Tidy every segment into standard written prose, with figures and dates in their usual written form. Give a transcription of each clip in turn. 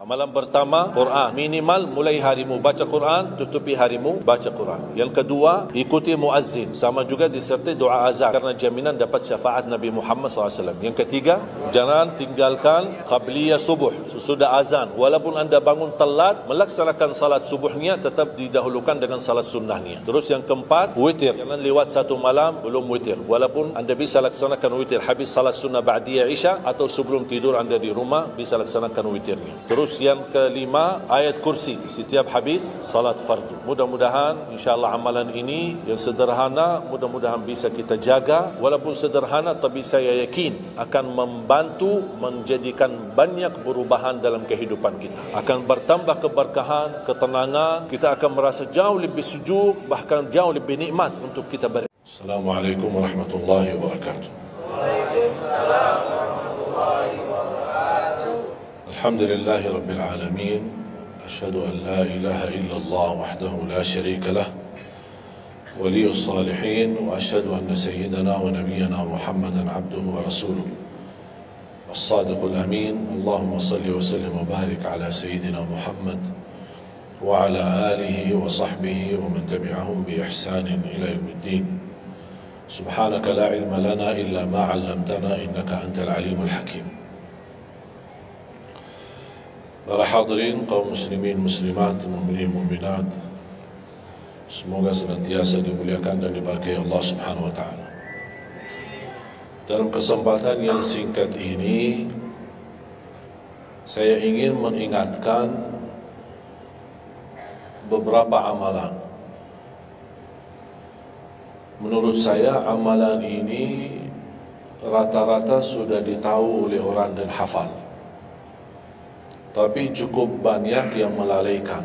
Amalan pertama, Quran. Minimal mulai harimu baca Quran, tutupi harimu baca Quran. Yang kedua, ikuti muazzin. Sama juga disertai doa azan karena jaminan dapat syafaat Nabi Muhammad SAW. Yang ketiga, jangan tinggalkan qabliyah subuh sesudah azan. Walaupun anda bangun telat, melaksanakan salat subuhnya tetap didahulukan dengan salat sunnahnya. Terus yang keempat, witir. Jangan lewat satu malam belum witir. Walaupun anda bisa laksanakan witir habis salat sunnah ba'diyah isya atau sebelum tidur anda di rumah bisa laksanakan witirnya. Terus yang kelima, ayat kursi setiap habis salat fardu. Mudah-mudahan insyaAllah amalan ini yang sederhana mudah-mudahan bisa kita jaga. Walaupun sederhana tapi saya yakin akan membantu menjadikan banyak perubahan dalam kehidupan kita. Akan bertambah keberkahan, ketenangan. Kita akan merasa jauh lebih sejuk, bahkan jauh lebih nikmat untuk kita beribadah. Assalamualaikum warahmatullahi wabarakatuh. Waalaikumsalam warahmatullahi wabarakatuh. الحمد لله رب العالمين أشهد أن لا إله إلا الله وحده لا شريك له ولي الصالحين وأشهد أن سيدنا ونبينا محمدا عبده ورسوله الصادق الأمين اللهم صل وسلم وبارك على سيدنا محمد وعلى آله وصحبه ومن تبعهم بإحسان إلى يوم الدين سبحانك لا علم لنا إلا ما علمتنا إنك أنت العليم الحكيم. Para hadirin kaum muslimin muslimat, mukminin mukminat, semoga senantiasa dimuliakan dan diberkahi Allah Subhanahu wa taala. Dalam kesempatan yang singkat ini saya ingin mengingatkan beberapa amalan. Menurut saya amalan ini rata-rata sudah ditahu oleh orang dan hafal. Tapi cukup banyak yang melalaikan,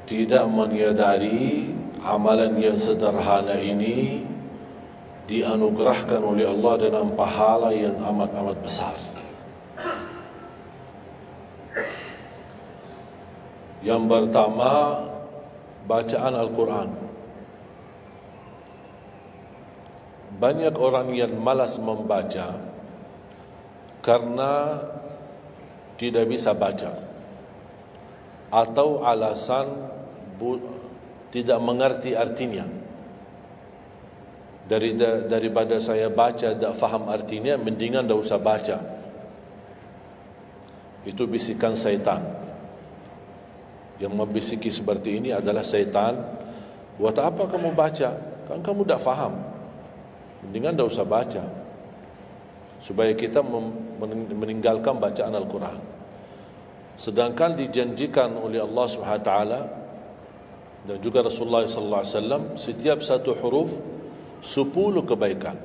tidak menyadari amalan yang sederhana ini dianugerahkan oleh Allah dengan pahala yang amat-amat besar. Yang pertama, bacaan Al-Quran. Banyak orang yang malas membaca karena tidak bisa baca atau alasan tidak mengerti artinya. Daripada saya baca tak faham artinya, mendingan tak usah baca. Itu bisikan syaitan. Yang membisiki seperti ini adalah syaitan. Buat apa kamu baca? Kan kamu tak faham. Mendingan tak usah baca, supaya kita meninggalkan bacaan Al-Quran. Sedangkan dijanjikan oleh Allah SWT dan juga Rasulullah SAW, setiap satu huruf 10 kebaikan.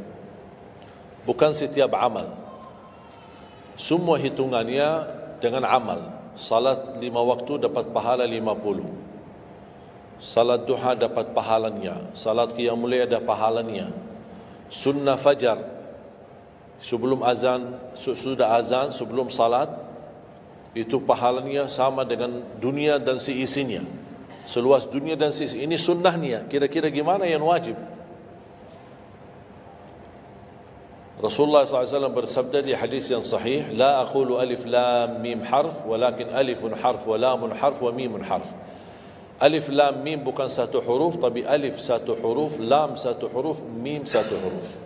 Bukan setiap amal. Semua hitungannya dengan amal. Salat 5 waktu dapat pahala 50. Salat duha dapat pahalanya. Salat qiyamul lail ada pahalanya. Sunnah fajar sebelum azan, sudah azan, sebelum salat, itu pahalanya sama dengan dunia dan seisinya. Seluas dunia dan seisinya. Ini sunnahnya. Kira-kira gimana yang wajib? Rasulullah SAW bersabda di hadis yang sahih, La aqulu alif lam mim harf, walakin alifun harf, wa lamun harf, wa mimun harf. Alif lam mim bukan satu huruf, tapi alif satu huruf, lam satu huruf, mim satu huruf.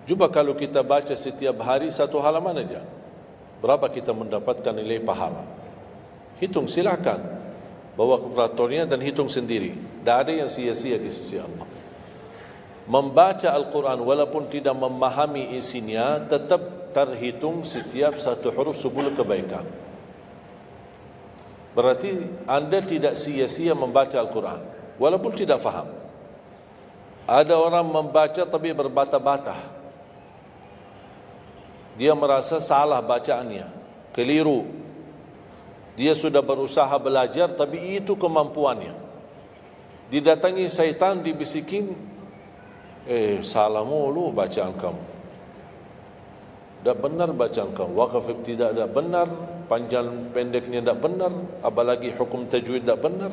Cuba kalau kita baca setiap hari satu halaman aja, berapa kita mendapatkan nilai pahala? Hitung silakan, bawa kalkulatornya dan hitung sendiri. Tak ada yang sia-sia di sisi Allah. Membaca Al-Quran walaupun tidak memahami isinya, tetap terhitung setiap satu huruf 10 kebaikan. Berarti anda tidak sia-sia membaca Al-Quran walaupun tidak faham. Ada orang membaca tapi berbata-bata. Dia merasa salah bacaannya, keliru. Dia sudah berusaha belajar tapi itu kemampuannya. Didatangi syaitan, dibisikin, salah mulu bacaan kamu. Tak benar bacaan kamu. Waqaf tidak ada benar, panjang pendeknya tak benar, apalagi hukum tajwid tak benar.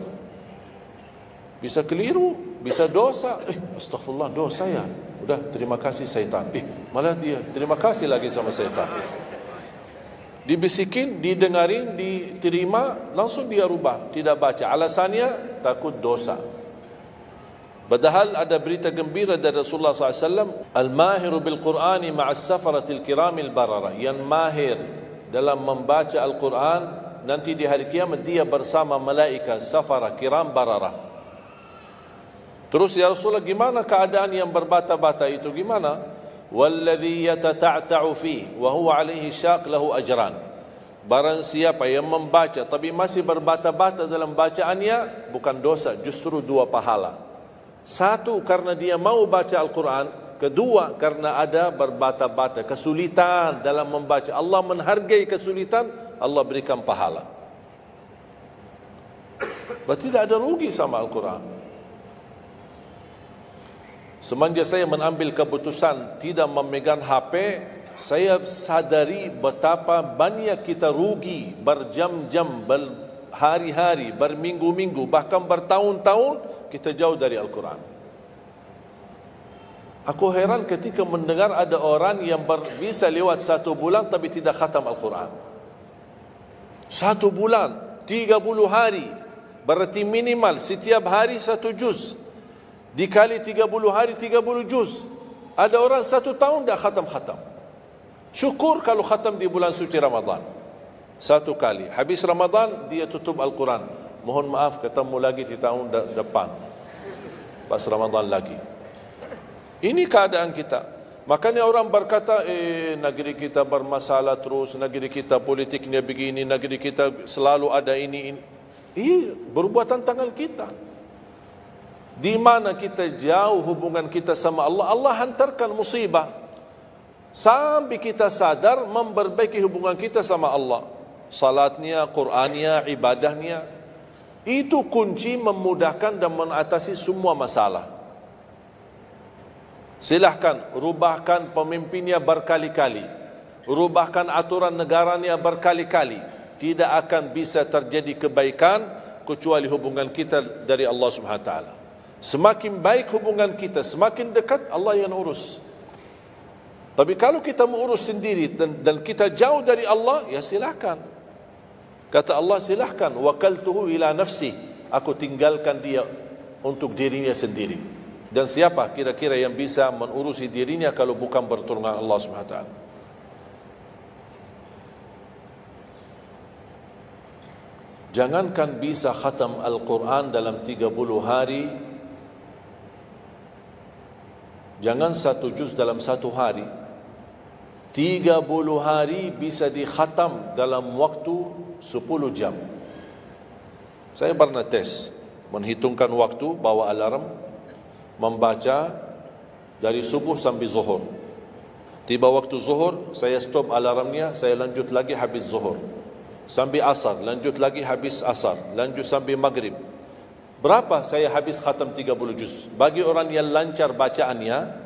Bisa keliru, bisa dosa. Astagfirullah, dosa ya. Udah, terima kasih syaitan. Malah dia terima kasih lagi sama syaitan. Dibisikin, didengarin, diterima, langsung dia rubah, tidak baca. Alasannya takut dosa. Padahal ada berita gembira dari Rasulullah SAW, al-mahiru bil-Qur'ani ma'as safaratil kiramil barara, yang mahir dalam membaca Al-Quran, nanti di hari kiamat dia bersama malaikat safara kiram barara. Terus ya Rasulullah, gimana keadaan yang berbata-bata itu, gimana? Walladhi yatata'ta'u fihi wa huwa alaihi syaq lahu ajran. Barang siapa yang membaca tapi masih berbata-bata dalam bacaannya, bukan dosa, justru 2 pahala. 1 karena dia mau baca Al-Quran, kedua karena ada berbata-bata, kesulitan dalam membaca. Allah menghargai kesulitan, Allah berikan pahala. Berarti tidak ada rugi sama Al-Quran. Semenjak saya mengambil keputusan tidak memegang HP, saya sadari betapa banyak kita rugi berjam-jam, berhari-hari, berminggu-minggu, bahkan bertahun-tahun kita jauh dari Al-Quran. Aku heran ketika mendengar ada orang yang bisa lewat 1 bulan tapi tidak khatam Al-Quran. 1 bulan, 30 hari, berarti minimal setiap hari 1 juz. Dikali 30 hari 30 juz. Ada orang 1 tahun dah khatam-khatam. Syukur kalau khatam di bulan suci Ramadan 1 kali. Habis Ramadan dia tutup Al-Quran. Mohon maaf, ketemu lagi di tahun depan pas Ramadan lagi. Ini keadaan kita. Makanya orang berkata, negeri kita bermasalah terus, negeri kita politiknya begini, negeri kita selalu ada ini. Perbuatan tangan kita. Di mana kita jauh hubungan kita sama Allah, Allah hantarkan musibah sampai kita sadar memperbaiki hubungan kita sama Allah. Salatnya, Qur'annya, ibadahnya, itu kunci memudahkan dan mengatasi semua masalah. Silahkan rubahkan pemimpinnya berkali-kali, rubahkan aturan negaranya berkali-kali, tidak akan bisa terjadi kebaikan kecuali hubungan kita dari Allah Subhanahu wa taala. Semakin baik hubungan kita, semakin dekat, Allah yang urus. Tapi kalau kita mengurus sendiri dan kita jauh dari Allah, ya silahkan. Kata Allah, silahkan. Wakaltuhu ila nafsi. Aku tinggalkan dia untuk dirinya sendiri. Dan siapa kira-kira yang bisa mengurusi dirinya kalau bukan bertolongan Allah SWT? Jangankan bisa khatam Al-Quran dalam 30 hari, jangan 1 juz dalam 1 hari, 30 hari bisa dikhatam dalam waktu 10 jam. Saya pernah tes, menghitungkan waktu, bawa alarm, membaca dari subuh sampai zuhur. Tiba waktu zuhur, saya stop alarmnya, saya lanjut lagi habis zuhur. Sampai asar, lanjut lagi habis asar, lanjut sampai maghrib. Berapa saya habis khatam 30 juz? Bagi orang yang lancar bacaannya,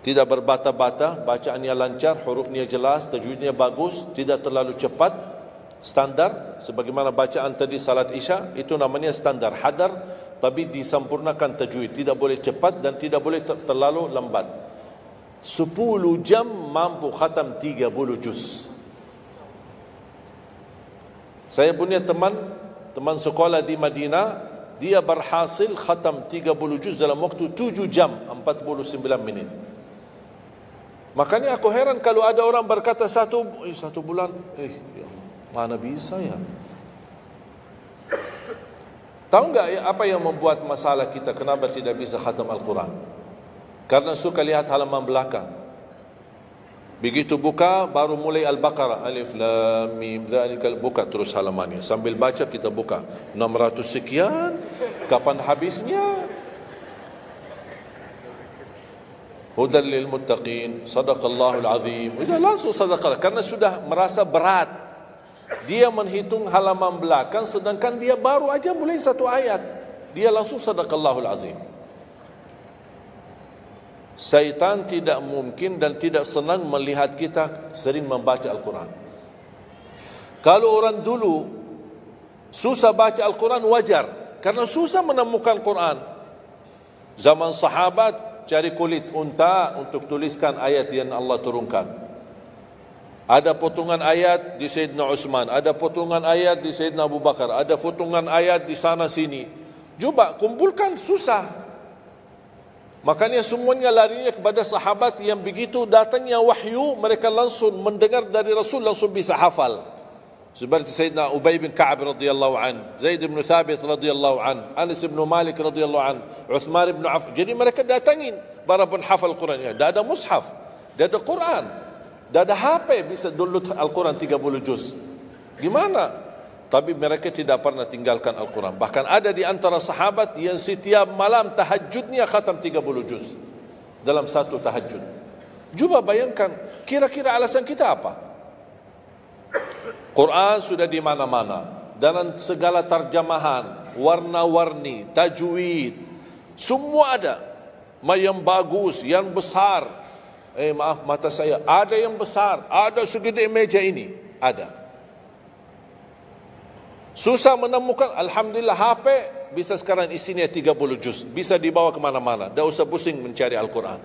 tidak berbata-bata, bacaannya lancar, hurufnya jelas, tajwidnya bagus, tidak terlalu cepat, standar, sebagaimana bacaan tadi salat Isya, itu namanya standar, hadar, tapi disempurnakan tajwid, tidak boleh cepat dan tidak boleh terlalu lambat. 10 jam mampu khatam 30 juz. Saya punya teman sekolah di Madinah, dia berhasil khatam 30 juz dalam waktu 7 jam 49 menit. Makanya aku heran kalau ada orang berkata 1 bulan, mana bisa ya? Tahu enggak ya apa yang membuat masalah kita kenapa tidak bisa khatam Al-Quran? Karena suka lihat halaman belakang. Begitu buka baru mulai Al-Baqarah, Alif Lam Mim Dzalikal, buka terus halamannya. Sambil baca kita buka 600 sekian, kapan habisnya? Hudal lil muttaqin, sadaqallahul azim. Sudah langsung sadaqah karena sudah merasa berat. Dia menghitung halaman belakang sedangkan dia baru aja mulai 1 ayat. Dia langsung sadaqallahul azim. Syaitan tidak mungkin dan tidak senang melihat kita sering membaca Al-Quran. Kalau orang dulu susah baca Al-Quran wajar, karena susah menemukan Quran. Zaman sahabat cari kulit unta untuk tuliskan ayat yang Allah turunkan. Ada potongan ayat di Sayyidina Utsman, ada potongan ayat di Sayyidina Abu Bakar, ada potongan ayat di sana sini. Cuba kumpulkan, susah. Makanya semuanya larinya kepada sahabat yang begitu datangnya wahyu, mereka langsung mendengar dari Rasul, langsung bisa hafal. Seperti Sayyidina Ubay bin Ka'ab radhiyallahu an, Zaid bin Thabit radhiyallahu an, Anas bin Malik radhiyallahu an, Uthman bin Affan. Jadi mereka datangin para penghafal Quran. Dah ada mushaf, dah ada Quran, dah ada HP bisa download Al-Quran 30 juz. Gimana? Tapi mereka tidak pernah tinggalkan Al-Quran. Bahkan ada di antara sahabat yang setiap malam tahajudnya khatam 30 juz dalam satu tahajud. Cuba bayangkan, kira-kira alasan kita apa? Quran sudah di mana-mana, dalam segala terjemahan, warna-warni, tajwid, semua ada. Yang bagus, yang besar. Maaf, mata saya, ada yang besar, ada segede meja ini, ada. Susah menemukan, alhamdulillah HP bisa sekarang isinya 30 juz, bisa dibawa kemana-mana, tak usah pusing mencari Al-Quran.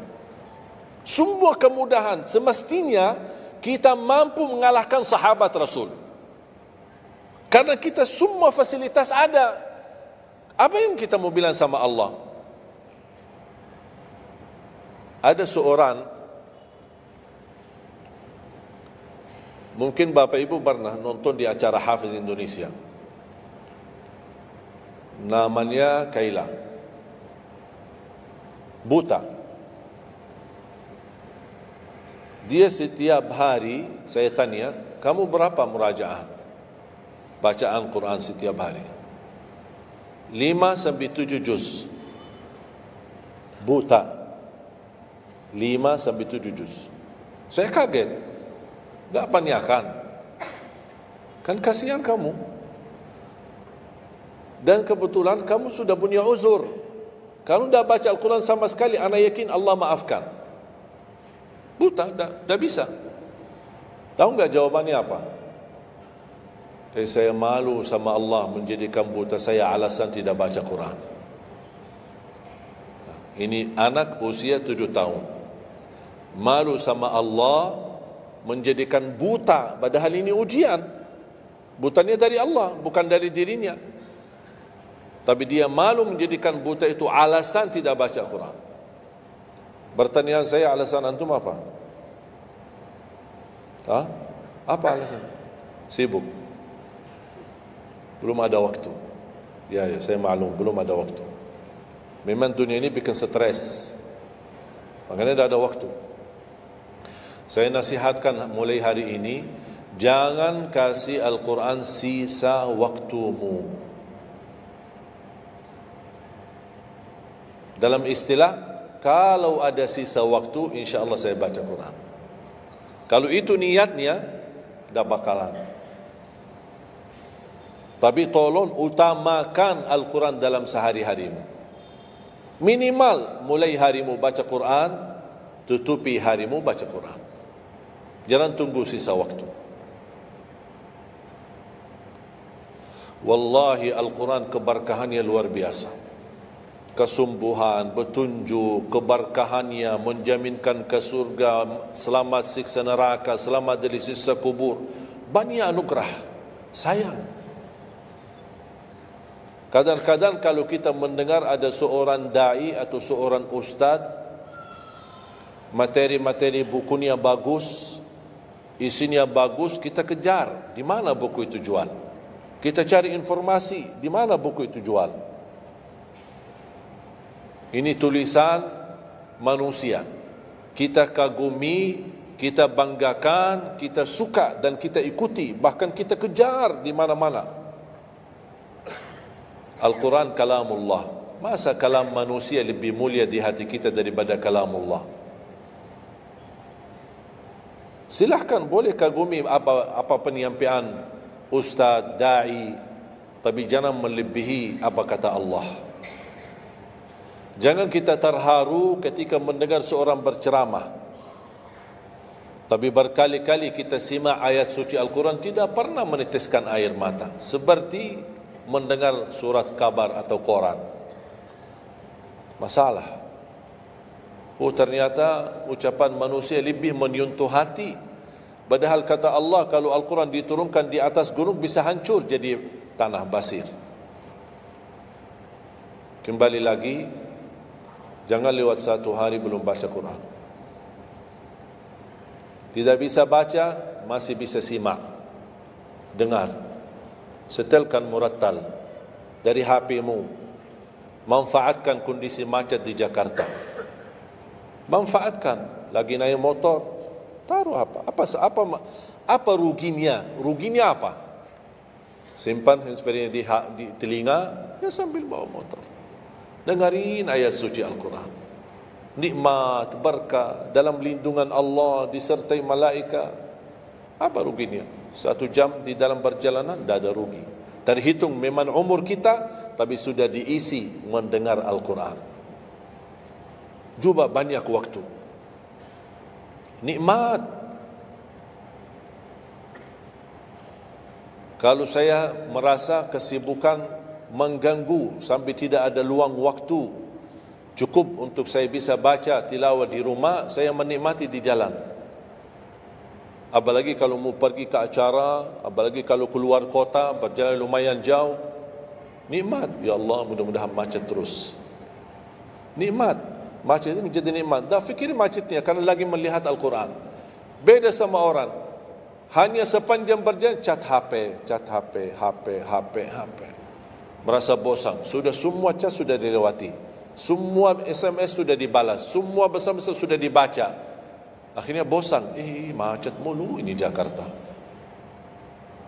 Semua kemudahan, semestinya kita mampu mengalahkan sahabat Rasul. Karena kita semua fasilitas ada. Apa yang kita mau bilang sama Allah? Ada seorang, mungkin Bapak Ibu pernah nonton di acara Hafiz Indonesia, namanya Kaila, buta. Dia setiap hari, saya tanya, kamu berapa murajaah bacaan Quran setiap hari? 5 sampai 7 juz. Buta, 5 sampai 7 juz. Saya kaget, tak panyakan, kan kasihan kamu. Dan kebetulan kamu sudah punya uzur, kamu dah baca Al-Quran sama sekali, ana yakin Allah maafkan. Buta, dah bisa. Tahu enggak jawabannya apa? Saya malu sama Allah menjadikan buta saya alasan tidak baca Quran. Ini anak usia 7 tahun. Malu sama Allah menjadikan buta, padahal ini ujian. Butanya dari Allah, bukan dari dirinya. Tapi dia malu menjadikan buta itu alasan tidak baca Quran. Pertanyaan saya, alasan antum apa? Apa alasan? Sibuk. Belum ada waktu. Ya, saya maklum, belum ada waktu. Memang dunia ini bikin stres, makanya tidak ada waktu. Saya nasihatkan mulai hari ini, jangan kasih Al-Quran sisa waktumu. Dalam istilah, kalau ada sisa waktu, insya Allah saya baca Quran. Kalau itu niatnya, tidak bakalan. Tapi tolong utamakan Al-Quran dalam sehari-harimu. Minimal mulai harimu baca Quran, tutupi harimu baca Quran. Jangan tunggu sisa waktu. Wallahi Al-Quran keberkahannya luar biasa. Kesumbuhan, petunjuk, keberkahannya menjaminkan ke surga, selamat siksa neraka, selamat dari siksa kubur. Banyak anugerah. Sayang. Kadang-kadang kalau kita mendengar ada seorang da'i atau seorang ustaz, materi-materi bukunya bagus, isinya bagus, kita kejar. Di mana buku itu jual? Kita cari informasi, di mana buku itu jual? Ini tulisan manusia. Kita kagumi, kita banggakan, kita suka dan kita ikuti, bahkan kita kejar di mana-mana. Al-Quran kalamullah. Masa kalam manusia lebih mulia di hati kita daripada kalamullah? Silahkan, boleh kagumi apa penyampaian ustaz, da'i, tapi jangan melebihi apa kata Allah. Jangan kita terharu ketika mendengar seorang berceramah, tapi berkali-kali kita simak ayat suci Al-Quran tidak pernah meneteskan air mata, seperti mendengar surat kabar atau koran. Masalah. Ternyata ucapan manusia lebih menyentuh hati Padahal kata Allah, kalau Al-Quran diturunkan di atas gunung bisa hancur jadi tanah basir. Kembali lagi, jangan lewat satu hari belum baca Quran. Tidak bisa baca, masih bisa simak, dengar, setelkan murattal dari HP-mu. Manfaatkan kondisi macet di Jakarta. Manfaatkan, lagi naik motor, taruh apa ruginya? Ruginya apa? Simpan handsfree di telinga, ya sambil bawa motor. Dengarin ayat suci Al-Quran. Nikmat, berkah, dalam lindungan Allah, disertai malaikat. Apa ruginya? 1 jam di dalam perjalanan, tidak ada rugi. Terhitung memang umur kita, tapi sudah diisi mendengar Al-Quran. Juga banyak waktu. Nikmat. Kalau saya merasa kesibukan mengganggu sampai tidak ada luang waktu cukup untuk saya bisa baca tilawah di rumah, saya menikmati di jalan. Apalagi kalau mau pergi ke acara, apalagi kalau keluar kota, berjalan lumayan jauh, nikmat. Ya Allah, mudah-mudahan macet terus. Nikmat. Macet ini menjadi nikmat. Dah fikir macetnya karena lagi melihat Al-Quran. Beda sama orang, hanya sepanjang berjalan cat HP, HP. Merasa bosan. Sudah semua cat sudah dilewati, semua SMS sudah dibalas, semua pesan-pesan sudah dibaca. Akhirnya bosan. Macet mulu ini Jakarta.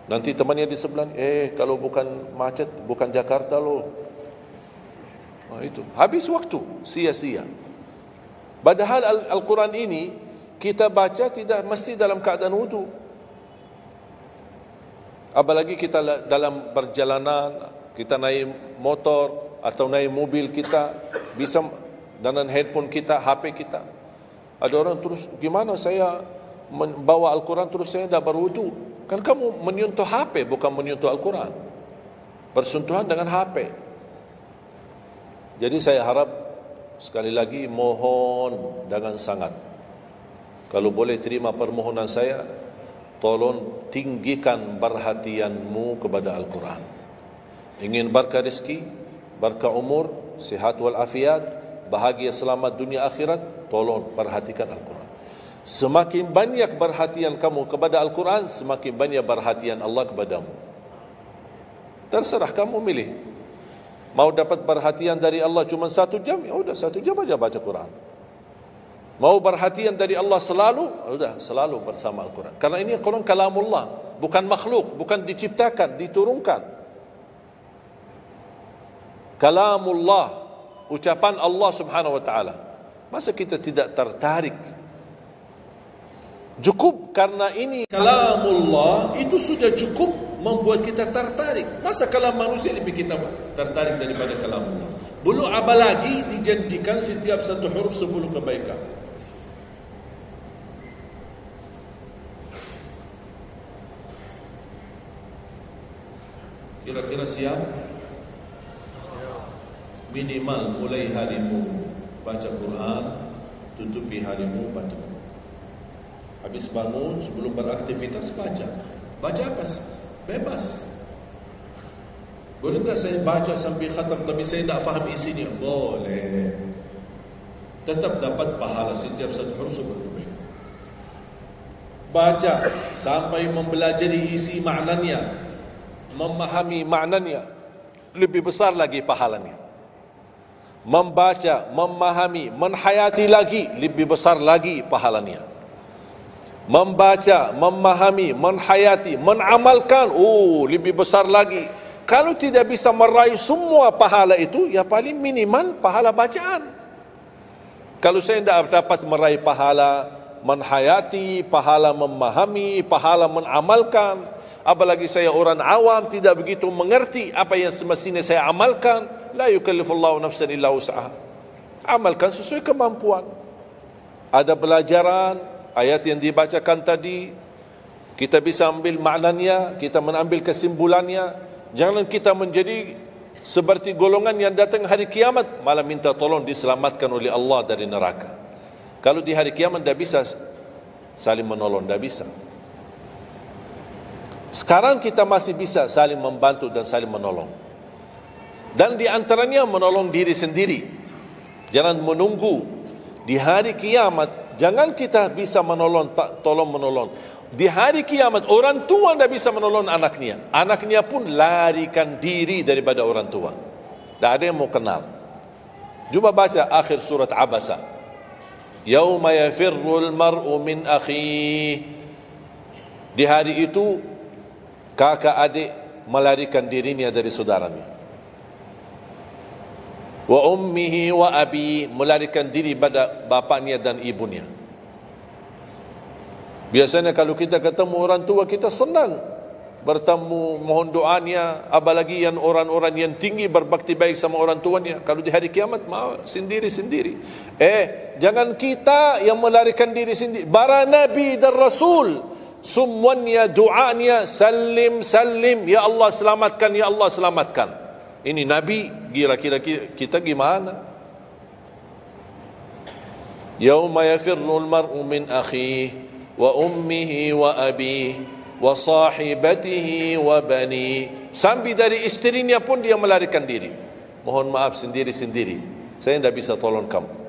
Nanti temannya di sebelah, kalau bukan macet, bukan Jakarta loh. Itu habis waktu, sia-sia. Padahal Al-Quran ini kita baca tidak mesti dalam keadaan wudu. Apalagi kita dalam perjalanan, kita naik motor atau naik mobil, kita bisa dengan handphone kita, HP kita. Ada orang terus, gimana saya membawa Al-Quran terus saya tidak berwudu? Kan kamu menyentuh HP, bukan menyentuh Al-Quran. Bersentuhan dengan HP. Jadi saya harap, sekali lagi mohon dengan sangat, kalau boleh terima permohonan saya, tolong tinggikan perhatianmu kepada Al-Quran. Ingin berkah rezeki, berkah umur, sihat wal afiat, bahagia selamat dunia akhirat, tolong perhatikan Al-Quran. Semakin banyak perhatian kamu kepada Al-Quran, semakin banyak perhatian Allah kepadamu. Terserah kamu milih. Mau dapat perhatian dari Allah cuma 1 jam, ya udah 1 jam aja baca Quran. Mau perhatian dari Allah selalu, sudah selalu bersama Al-Quran. Karena ini Al-Quran kalamullah, bukan makhluk, bukan diciptakan, diturunkan. Kalamullah, ucapan Allah Subhanahu wa taala. Masa kita tidak tertarik? Cukup karena ini kalamullah, itu sudah cukup membuat kita tertarik. Masa kalam manusia lebih kita tertarik daripada kalamullah? Belum apalagi dijanjikan setiap satu huruf 10 kebaikan. Kira-kira siap? Minimal mulai harimu baca Quran, tutupi harimu baca Quran. Habis bangun, sebelum beraktivitas baca. Baca apa? Bebas. Boleh tak saya baca sampai khatam tapi saya tak faham isinya? Boleh. Tetap dapat pahala setiap satu huruf sebelum. Baca sampai mempelajari isi maknanya, memahami maknanya, lebih besar lagi pahalanya. Membaca, memahami, menhayati lagi, lebih besar lagi pahalanya. Membaca, memahami, menhayati, menamalkan, lebih besar lagi. Kalau tidak bisa meraih semua pahala itu, ya paling minimal pahala bacaan. Kalau saya tidak dapat meraih pahala menhayati, pahala memahami, pahala menamalkan, apalagi saya orang awam tidak begitu mengerti apa yang semestinya saya amalkan, la yukallifullahu nafsan illa wus'aha. Amalkan sesuai kemampuan. Ada pelajaran ayat yang dibacakan tadi, kita bisa ambil maknanya, kita mengambil kesimpulannya. Jangan kita menjadi seperti golongan yang datang hari kiamat malah minta tolong diselamatkan oleh Allah dari neraka. Kalau di hari kiamat tidak bisa saling menolong, tidak bisa. Sekarang kita masih bisa saling membantu dan saling menolong. Dan di antaranya menolong diri sendiri. Jangan menunggu di hari kiamat. Jangan kita bisa menolong, tolong menolong. Di hari kiamat orang tua tidak bisa menolong anaknya. Anaknya pun larikan diri daripada orang tua. Tak ada yang mau kenal. Cuba baca akhir surat Abasa. Yauma yafirrul mar'u min akhihi. Di hari itu kakak adik melarikan dirinya dari saudaranya. Wa ummihi wa abi, melarikan diri pada bapaknya dan ibunya. Biasanya kalau kita ketemu orang tua kita senang bertemu, mohon doanya, apalagi yang orang-orang yang tinggi berbakti baik sama orang tuanya. Kalau di hari kiamat mau sendiri-sendiri. Jangan kita yang melarikan diri sendiri. Para nabi dan rasul semuanya doanya salim salim, ya Allah selamatkan, ya Allah selamatkan. Ini nabi, kira-kira kita gimana? Yauma yafirrul mar'u min akhihi wa ummihi wa abihi wa sahibatihi wa bani. Sampai dari istrinya pun dia melarikan diri. Mohon maaf sendiri-sendiri. Saya tidak bisa tolong kamu.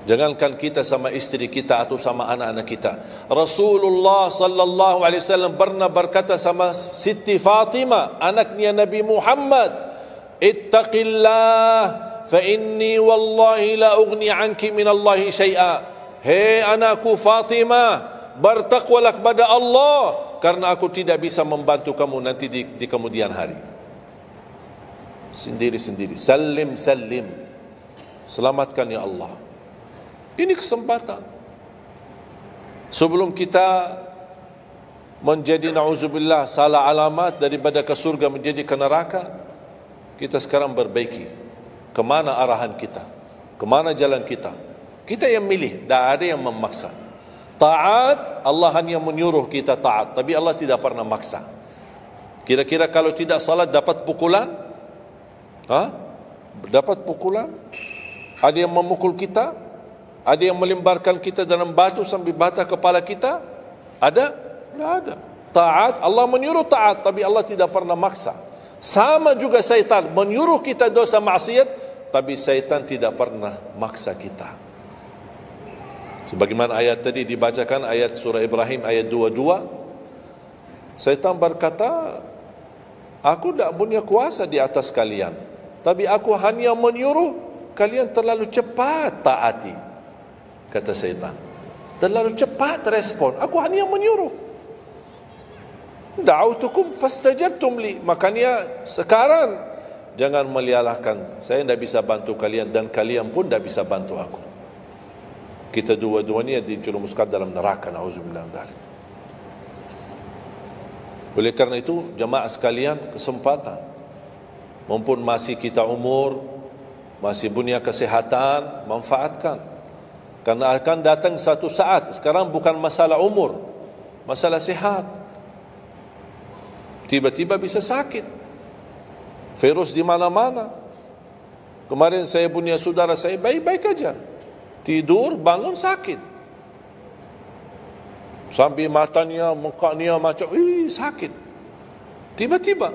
Jangankan kita sama istri kita atau sama anak-anak kita. Rasulullah sallallahu alaihi wasallam pernah berkata sama Siti Fatimah, anaknya Nabi Muhammad, "Ittaqillah fa inni wallahi la ughni anki min Allahi syai'a." Hei anakku Fatimah, bertakwalah kepada Allah, karena aku tidak bisa membantu kamu nanti di kemudian hari. Sendiri-sendiri. Salim salim. Selamatkan ya Allah. Ini kesempatan. Sebelum kita menjadi na'udzubillah salah alamat daripada ke surga menjadi ke neraka, kita sekarang perbaiki kemana arahan kita, kemana jalan kita. Kita yang milih, tak ada yang memaksa. Taat, Allah hanya menyuruh kita taat, tapi Allah tidak pernah maksa. Kira-kira kalau tidak salat dapat pukulan? Dapat pukulan? Ada yang memukul kita? Ada yang melemparkan kita dalam batu sampai bata kepala kita? Ada? Tidak ada. Taat, Allah menyuruh taat, tapi Allah tidak pernah maksa. Sama juga syaitan, menyuruh kita dosa maksiat, tapi syaitan tidak pernah maksa kita. Sebagaimana ayat tadi dibacakan, ayat surah Ibrahim ayat 22, syaitan berkata, aku tidak punya kuasa di atas kalian, tapi aku hanya menyuruh kalian terlalu cepat taati. Kata syaitan, terlalu cepat respon, aku hanya menyuruh. Da'autukum fastajabtum li. Makanya sekarang jangan melialahkan, saya tidak bisa bantu kalian dan kalian pun tidak bisa bantu aku. Kita dua-duanya dijerumuskan dalam neraka, na'udzubillah min dzalik. Oleh karena itu jemaah sekalian, kesempatan, mumpun masih kita umur, masih punya kesehatan, manfaatkan. Karena akan datang satu saat, sekarang bukan masalah umur, masalah sehat. Tiba-tiba bisa sakit. Virus di mana-mana. Kemarin saya punya saudara saya baik-baik aja. Tidur, bangun sakit. Sampai matanya, mukanya macam, sakit. Tiba-tiba.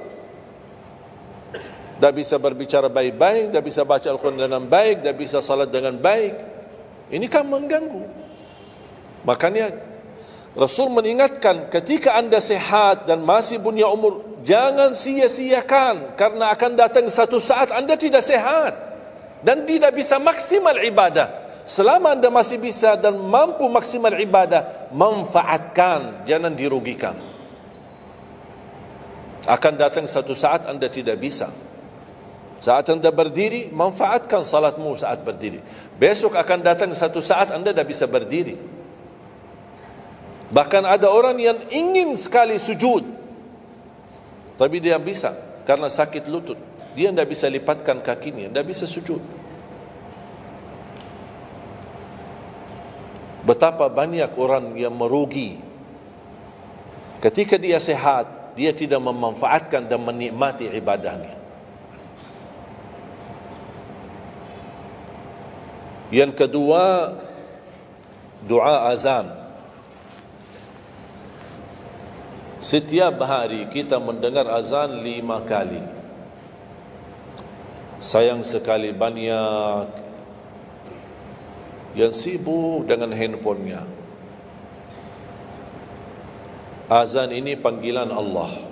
Tak bisa berbicara baik-baik, tak bisa baca Al-Quran dengan baik, tak bisa salat dengan baik. Ini kan mengganggu. Makanya Rasul mengingatkan, ketika anda sehat dan masih punya umur, jangan sia-siakan, karena akan datang satu saat anda tidak sehat dan tidak bisa maksimal ibadah. Selama anda masih bisa dan mampu maksimal ibadah, manfaatkan, jangan dirugikan. Akan datang satu saat anda tidak bisa. Saat anda berdiri, manfaatkan salatmu saat berdiri. Besok akan datang satu saat anda tidak bisa berdiri. Bahkan ada orang yang ingin sekali sujud, tapi dia bisa karena sakit lutut. Dia tidak bisa lipatkan kakinya, tidak bisa sujud. Betapa banyak orang yang merugi ketika dia sehat, dia tidak memanfaatkan dan menikmati ibadahnya. Yang kedua, doa azan. Setiap hari kita mendengar azan 5 kali. Sayang sekali banyak yang sibuk dengan handphonenya. Azan ini panggilan Allah.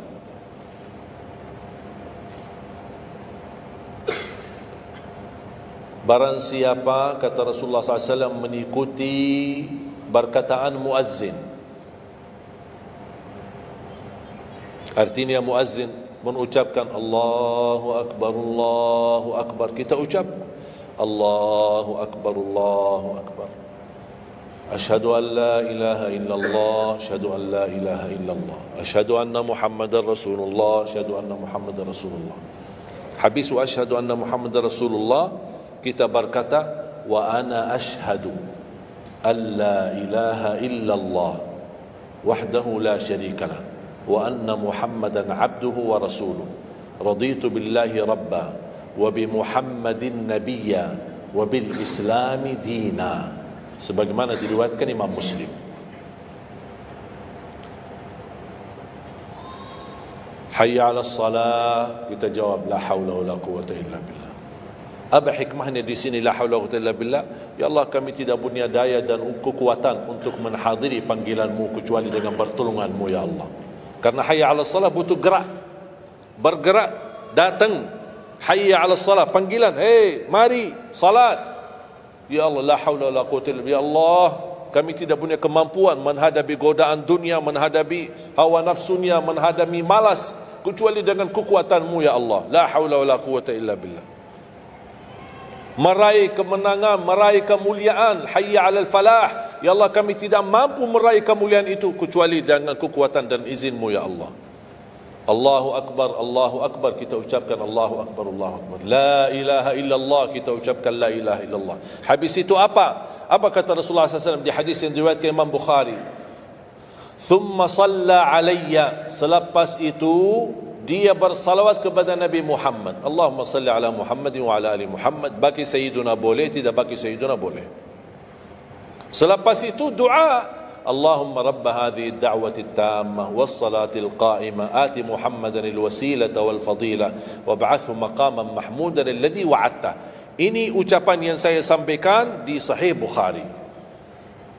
Barang siapa, kata Rasulullah SAW, mengikuti perkataan muazzin, artinya muazzin mengucapkan Allahu Akbar, kita ucap Allahu Akbar, asyhadu an la ilaha illallah, asyhadu an la ilaha illallah, asyhadu anna Muhammadar Rasulullah, asyhadu anna Muhammadar Rasulullah. Habis wa asyhadu anna Muhammadar Rasulullah, kita berkata wa ana asyhadu an la ilaha illallah wahdahu la syarikalah wa anna Muhammadan abduhu wa rasuluh, raditu billahi rabba wa bi Muhammadin nabiyya wa bil islami dina, sebagaimana diriwayatkan Imam Muslim. Hayya 'alas salah, kita jawab la haula wala quwwata illa billah. Apa hikmahnya di sini la haula wala quwwata illa billah? Ya Allah, kami tidak punya daya dan kekuatan untuk menghadiri panggilan-Mu kecuali dengan pertolongan-Mu ya Allah. Karena hayya 'alas salah butuh gerak, bergerak, datang. Hayya 'alas salah, panggilan, hey mari salat. Ya Allah, la haula wala quwwata illa billah. Ya Allah, kami tidak punya kemampuan menghadapi godaan dunia, menghadapi hawa nafsunya, menghadapi malas kecuali dengan kekuatan-Mu ya Allah. La haula wala quwwata illa billah. Meraih kemenangan, meraih kemuliaan, hayya 'alal falah. Ya Allah, kami tidak mampu meraih kemuliaan itu kecuali dengan kekuatan dan izin-Mu ya Allah. Allahu Akbar, kita ucapkan Allahu Akbar, Allahu Akbar. La ilaha illallah, kita ucapkan la ilaha illallah. Habis itu apa? Apa kata Rasulullah SAW di hadis yang diriwayatkan Imam Bukhari? Thumma salla alayya, selepas itu dia bersalawat kepada Nabi Muhammad. Allahumma salli ala Muhammadin wa ala ali Muhammad. Bagi Sayyiduna boleh, tidak bagi Sayyiduna boleh. Selepas itu doa, Allahumma rabb hadhihi ad-da'wati at-tammah was-salati al-qa'imah ati Muhammadan al-wasilata wal-fadilah wab'athhu maqaman mahmudan alladhi wa'adta. Ini ucapan yang saya sampaikan di Sahih Bukhari.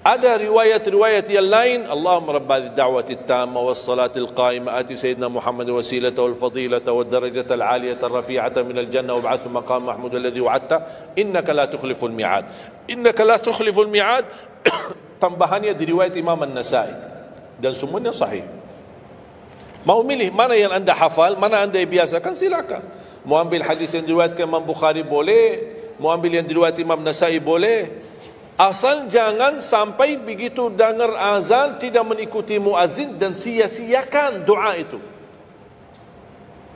Ada riwayat-riwayat yang lain, Allahumma rabb hadhihi ad-da'wati at-tammah was-salati al-qa'imah ati sayyidina Muhammad wasilata wal-fadilata wad-darajata al-'aliyata ar-rafi'ata min al-jannah wab'athhu maqaman mahmudan alladhi wa'adta innaka la tukhliful mi'ad. Innaka la tukhliful mi'ad. Tambahannya diriwayat Imam An-Nasai dan semuanya sahih. Mau milih mana yang anda hafal, mana anda biasakan, silakan. Mau ambil hadis yang diriwayatkan Imam Bukhari boleh, mau ambil yang diriwayat Imam Nasai boleh. Asal jangan sampai begitu dengar azan tidak mengikuti muazzin dan sia-siakan doa itu.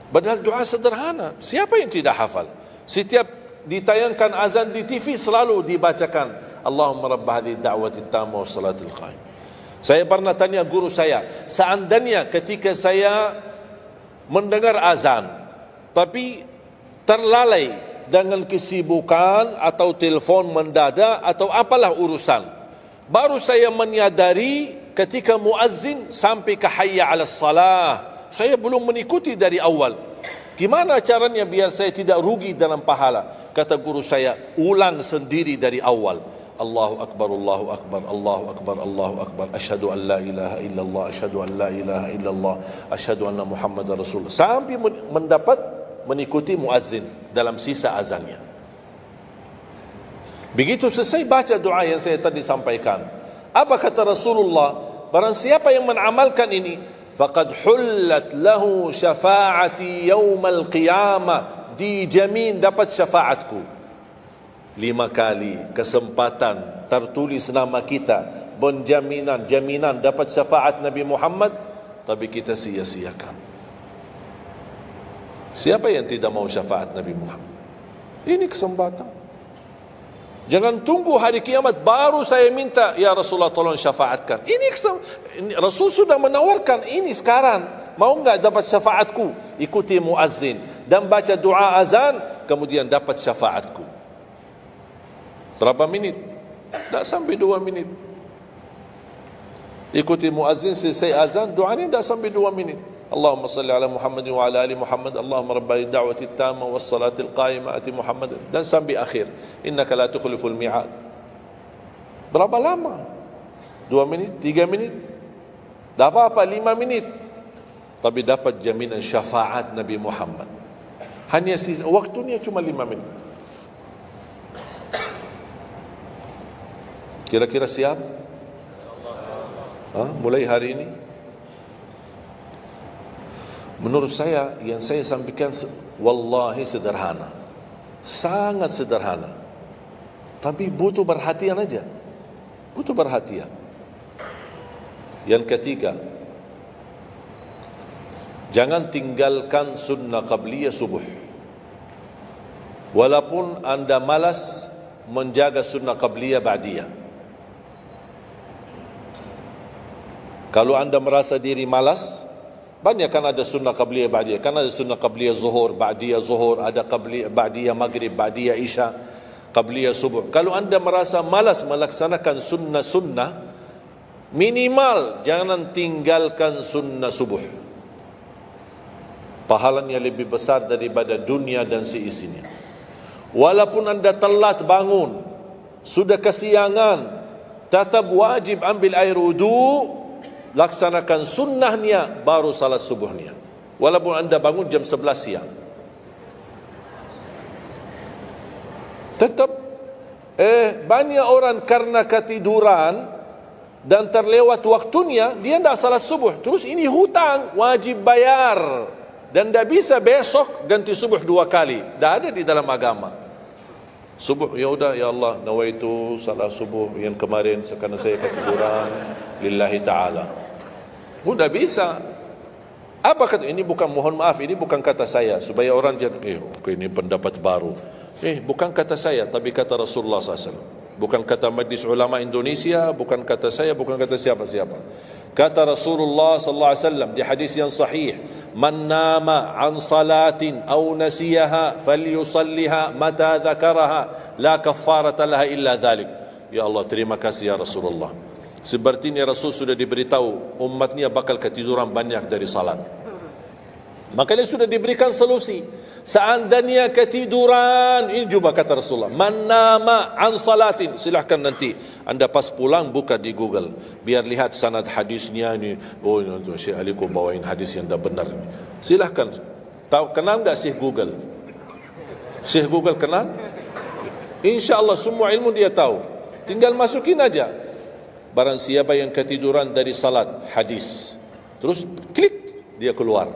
Padahal doa sederhana. Siapa yang tidak hafal? Setiap ditayangkan azan di TV selalu dibacakan Allahumma rabb hadhihi ad-da'wati at-tammah was-salatil qa'imah. Saya pernah tanya guru saya, seandainya ketika saya mendengar azan tapi terlalai dengan kesibukan atau telefon mendadak atau apalah urusan, baru saya menyadari ketika muazzin sampai ke hayya 'alas salah, saya belum mengikuti dari awal. Gimana caranya biar saya tidak rugi dalam pahala? Kata guru saya, ulang sendiri dari awal. Allahu Akbar, Allahu Akbar, Allahu Akbar, Allahu Akbar. Asyhadu an la ilaha illallah, asyhadu an la ilaha illallah, asyhadu anna Muhammadar Rasulullah. Sampai mendapat mengikuti muazzin dalam sisa azannya. Begitu selesai baca doa yang saya tadi sampaikan. Apa kata Rasulullah? Barang siapa yang mengamalkan ini, faqad hullat lahu syafa'ati yaumal qiyamah, dijamin dapat syafaatku. 5 kali kesempatan tertulis nama kita, jaminan dapat syafaat Nabi Muhammad, tapi kita sia-siakan. Siapa yang tidak mau syafaat Nabi Muhammad? Ini kesempatan. Jangan tunggu hari kiamat baru saya minta, ya Rasulullah tolong syafaatkan. Ini Rasul sudah menawarkan ini sekarang. Mau enggak dapat syafaatku? Ikuti muazzin dan baca doa azan, kemudian dapat syafaatku. Berapa minit? Tak sampai 2 minit. Ikuti muazzin, selesai azan, doa ni dah sampai 2 minit. Allahumma salli ala Muhammad wa ala ali Muhammad, Allahumma rabbani da'wati tamma was salatil qa'imah ati Muhammad, dan sampai akhir, innaka la tukhliful mi'ad. Berapa lama? 2 minit, 3 minit? Dah apa-apa 5 minit. Tapi dapat jaminan syafaat Nabi Muhammad. Hanya waktunya cuma 5 minit. Kira-kira siap? Mulai hari ini? Menurut saya, yang saya sampaikan wallahi sederhana, sangat sederhana, tapi butuh perhatian aja, butuh perhatian. Yang ketiga, jangan tinggalkan sunnah qabliyah subuh. Walaupun anda malas menjaga sunnah qabliyah ba'diyah. Kalau anda merasa diri malas, banyak kan ada sunnah qabliyah ba'diyah. Kan ada sunnah qabliyah zuhur, ba'diyah zuhur, ada qabliyah ba'diyah maghrib, ba'diyah isya, qabliyah subuh. Kalau anda merasa malas melaksanakan sunnah-sunnah, minimal jangan tinggalkan sunnah subuh. Pahalanya lebih besar daripada dunia dan seisinya. Walaupun anda telat bangun, sudah kesiangan, tetap wajib ambil air wudu, laksanakan sunnahnya, baru salat subuhnya. Walaupun anda bangun jam 11 siang. Tetap banyak orang karena ketiduran dan terlewat waktunya, dia tidak salat subuh. Terus ini hutang, wajib bayar. Dan tidak bisa besok ganti subuh 2 kali. Tidak ada di dalam agama. Subuh, ya udah, ya Allah, nawaitu salat subuh yang kemarin karena saya ketiduran lillahi ta'ala. Sudah bisa. Apa kata? Ini bukan, mohon maaf, ini bukan kata saya, supaya orang jangan, ini pendapat baru. Bukan kata saya, tapi kata Rasulullah SAW. Bukan kata Majlis Ulama Indonesia, bukan kata saya, bukan kata siapa-siapa. Kata Rasulullah sallallahu alaihi wasallam di hadis yang sahih, "Man nama an salatin aw nasiyaha falyusalliha mata dzakaraha, la kaffarata laha illa dzalik." Ya Allah, terima kasih ya Rasulullah. Sepertinya Rasul sudah diberitahu umatnya bakal ketiduran banyak dari salat. Makanya sudah diberikan solusi. Seandainya ketiduran, ini juga kata Rasulullah, man nama an salatin, silahkan nanti anda pas pulang buka di Google, biar lihat sanad hadisnya ini. Oh, Syekh Ali kau bawain hadis yang dah benar ini. Silahkan. Tahu, kenal enggak Syekh Google? Syekh Google kenal? InsyaAllah semua ilmu dia tahu. Tinggal masukin aja. Barang siapa yang ketiduran dari salat, hadis, terus klik, dia keluar.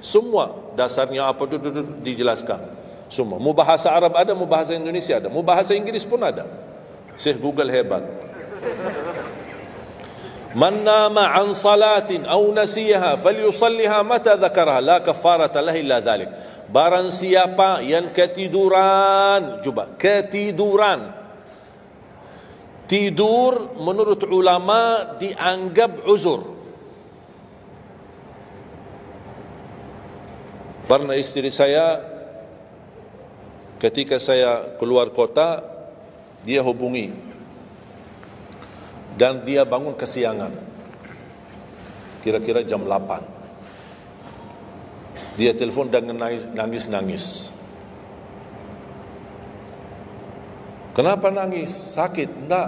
Semua dasarnya apa itu dijelaskan. Semua. Mau bahasa Arab ada, mau bahasa Indonesia ada, mau bahasa Inggris pun ada. Syekh Google hebat. Man nama an salatin aw nasiyaha falyusalliha mata dzakaraha, la kafarata lahu illa dzalik. Barang siapa yang ketiduran, coba ketiduran. Tidur menurut ulama dianggap uzur. Pernah istri saya ketika saya keluar kota, dia hubungi dan dia bangun kesiangan, kira-kira jam 8. Dia telefon dengan nangis. Kenapa nangis? Sakit? Enggak,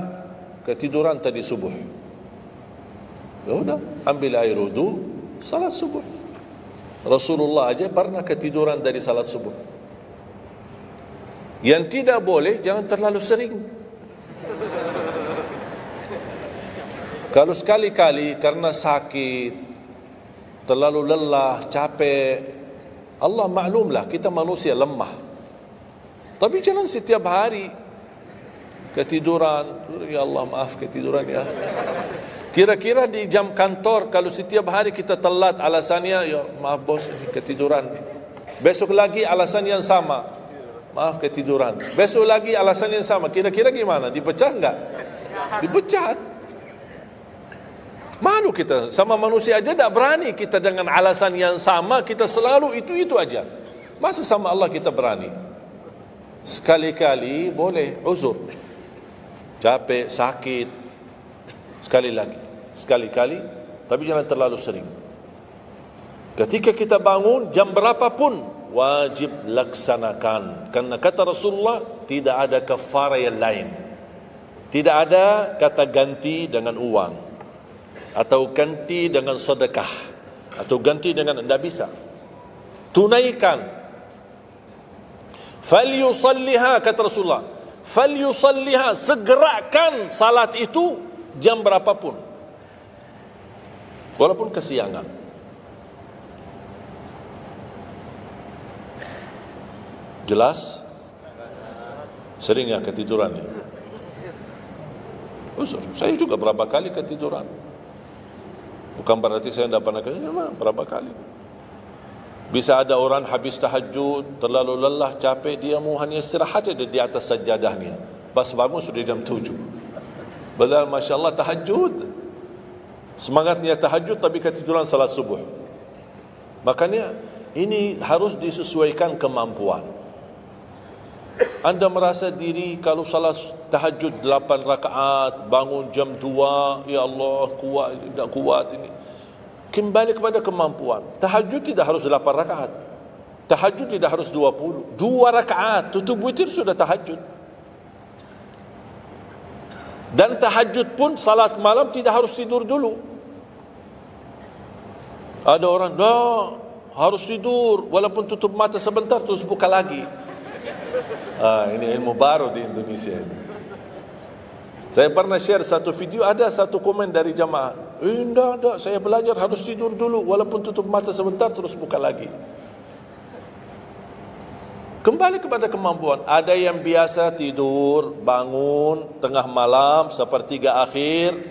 ketiduran tadi subuh. Ya udah, ambil air wudu, salat subuh. Rasulullah aja pernah ketiduran dari salat subuh. Yang tidak boleh, jangan terlalu sering. Kalau sekali-kali karena sakit, terlalu lelah, capek, Allah maklumlah, kita manusia lemah. Tapi jangan setiap hari ketiduran. Ya Allah, maaf ketiduran ya. Kira-kira di jam kantor, kalau setiap hari kita telat, alasannya, ya maaf bos, ketiduran. Besok lagi alasan yang sama, maaf ketiduran. Besok lagi alasan yang sama. Kira-kira gimana? Dipecat enggak? Dipecat. Malu kita, sama manusia aja tak berani kita dengan alasan yang sama, kita selalu itu aja. Masa sama Allah kita berani? Sekali-kali boleh uzur, capek, sakit. Sekali lagi, sekali-kali, tapi jangan terlalu sering. Ketika kita bangun, jam berapapun wajib laksanakan. Karena kata Rasulullah, tidak ada kafara yang lain. Tidak ada kata ganti dengan uang, atau ganti dengan sedekah, atau ganti dengan, tidak bisa. Tunaikan. Falyusalliha, kata Rasulullah, falyusalliha, segerakan salat itu jam berapapun, walaupun kesiangan. Jelas? Sering ya ketiduran ya? Saya juga berapa kali ketiduran. Bukan berarti saya tidak pernah ketiduran, berapa kali. Bisa ada orang habis tahajud, terlalu lelah, capek, dia mau hanya istirahat saja di atas sajadahnya. Pas bangun sudah jam 7. Padahal Masya Allah tahajud. Semangatnya tahajud tapi ketiduran salat subuh. Makanya ini harus disesuaikan kemampuan. Anda merasa diri kalau salat tahajud 8 rakaat, bangun jam 2, ya Allah kuat, tidak kuat ini. Kembali kepada kemampuan. Tahajud tidak harus 8 rakaat. Tahajud tidak harus 20. 2 rakaat, tutup witir sudah tahajud. Dan tahajud pun salat malam tidak harus tidur dulu. Ada orang, harus tidur, walaupun tutup mata sebentar terus buka lagi. Ini ilmu baru di Indonesia ini. Saya pernah share satu video, ada satu komen dari jamaah, tidak, saya belajar harus tidur dulu, walaupun tutup mata sebentar terus buka lagi. Kembali kepada kemampuan. Ada yang biasa tidur, bangun tengah malam, sepertiga akhir,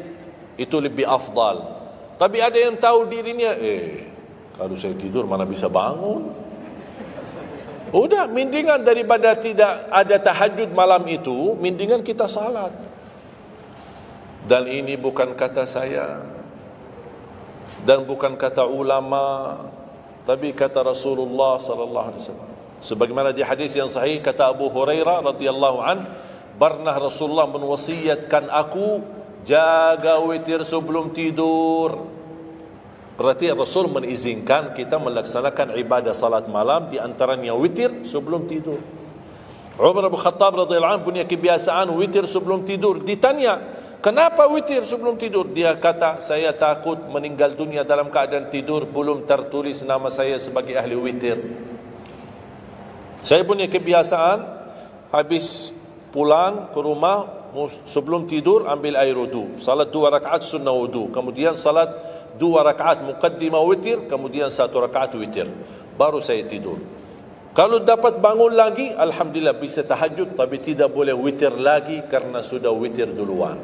itu lebih afdal. Tapi ada yang tahu dirinya, kalau saya tidur mana bisa bangun. Udah, mendingan daripada tidak ada tahajud malam itu, mendingan kita salat. Dan ini bukan kata saya, dan bukan kata ulama, tapi kata Rasulullah sallallahu alaihi wasallam. Sebagaimana di hadis yang sahih kata Abu Hurairah radhiyallahu an, pernah Rasulullah menwasiatkan aku jaga witir sebelum tidur. Berarti Rasul mengizinkan kita melaksanakan ibadah salat malam, di antaranya witir sebelum tidur. Umar bin Khattab radhiyallahu anhu punya kebiasaan witir sebelum tidur. Ditanya, kenapa witir sebelum tidur? Dia kata, saya takut meninggal dunia dalam keadaan tidur, belum tertulis nama saya sebagai ahli witir. Saya punya kebiasaan, habis pulang ke rumah, sebelum tidur ambil air wudu, salat 2 rakaat sunnah wudu, kemudian salat 2 rakaat muqaddimah witir, kemudian 1 rakaat witir, baru saya tidur. Kalau dapat bangun lagi, alhamdulillah bisa tahajud, tapi tidak boleh witir lagi karena sudah witir duluan.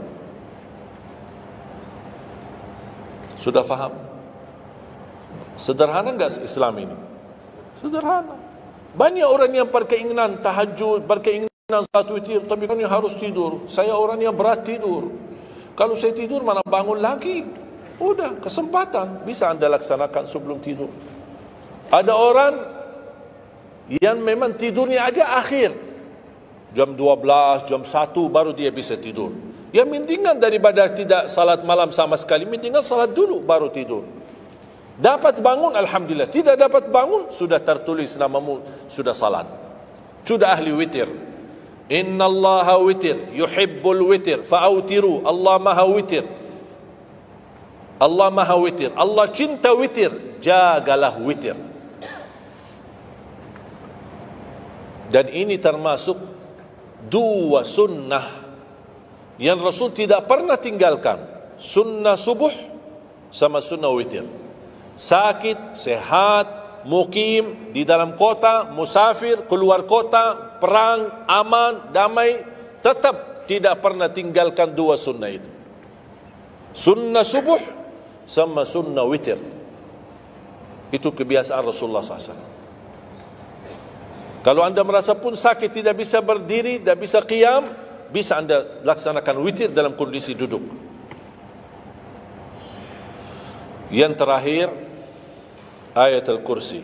Sudah faham? Sederhana enggak Islam ini? Sederhana. Banyak orang yang berkeinginan tahajud, berkeinginan salat witir, tapi kan yang harus tidur. Saya orang yang berat tidur. Kalau saya tidur mana bangun lagi? Udah, kesempatan bisa Anda laksanakan sebelum tidur. Ada orang yang memang tidurnya aja akhir, jam 12, jam 1 baru dia bisa tidur. Ya mendingan daripada tidak salat malam sama sekali, mendingan salat dulu baru tidur. Dapat bangun, alhamdulillah. Tidak dapat bangun, sudah tertulis namamu, sudah salat, sudah ahli witir. Inna Allaha witir, yuhibbul witir, fa'autiru. Allah maha witir, Allah maha witir, Allah cinta witir, jagalah witir. Dan ini termasuk 2 sunnah yang Rasul tidak pernah tinggalkan, sunnah subuh sama sunnah witir. Sakit, sehat, mukim, di dalam kota, musafir, keluar kota, perang, aman, damai, tetap tidak pernah tinggalkan 2 sunnah itu. Sunnah subuh sama sunnah witir. Itu kebiasaan Rasulullah SAW. Kalau anda merasa pun sakit, tidak bisa berdiri, tidak bisa qiyam, bisa anda laksanakan witir dalam kondisi duduk. Yang terakhir, ayat Al-Kursi.